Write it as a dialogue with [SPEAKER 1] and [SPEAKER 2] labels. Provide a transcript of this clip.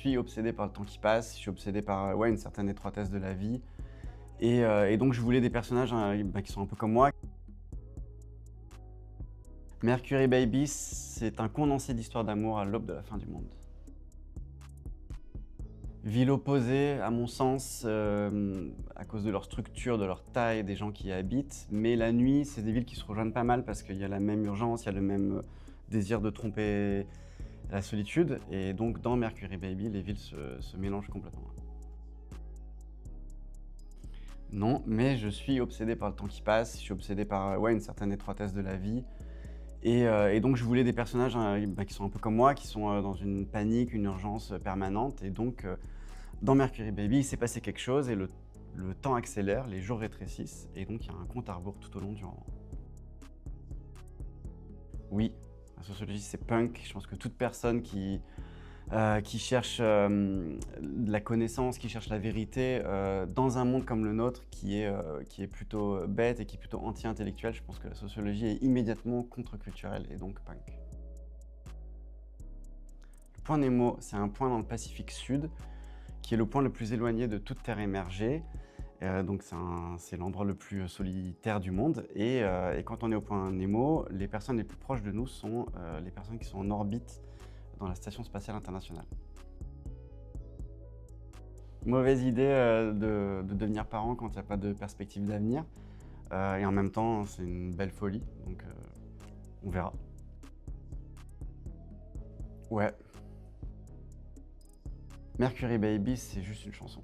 [SPEAKER 1] suis obsédé par le temps qui passe, je suis obsédé par une certaine étroitesse de la vie. Et donc je voulais des personnages qui sont un peu comme moi. Mercury Baby, c'est un condensé d'histoires d'amour à l'aube de la fin du monde. Ville opposée, à mon sens, à cause de leur structure, de leur taille, des gens qui y habitent. Mais la nuit, c'est des villes qui se rejoignent pas mal parce qu'il y a la même urgence, il y a le même désir de tromper la solitude. Et donc, dans Mercury Baby, les villes se mélangent complètement. Non, mais je suis obsédé par le temps qui passe, je suis obsédé par une certaine étroitesse de la vie. Et donc, je voulais des personnages qui sont un peu comme moi, qui sont dans une panique, une urgence permanente. Et donc, dans Mercury Baby, il s'est passé quelque chose et le temps accélère, les jours rétrécissent et donc il y a un compte à rebours tout au long du roman. Oui, la sociologie c'est punk. Je pense que toute personne qui cherche de la connaissance, qui cherche la vérité, dans un monde comme le nôtre qui est plutôt bête et qui est plutôt anti-intellectuel, je pense que la sociologie est immédiatement contre-culturelle et donc punk. Le point Nemo, c'est un point dans le Pacifique Sud, qui est le point le plus éloigné de toute terre émergée. Donc c'est l'endroit le plus solitaire du monde. Et quand on est au point Nemo, les personnes les plus proches de nous sont les personnes qui sont en orbite dans la Station spatiale internationale. Mauvaise idée de devenir parent quand il n'y a pas de perspective d'avenir. Et en même temps, c'est une belle folie, donc on verra. Ouais. Mercury Baby, c'est juste une chanson.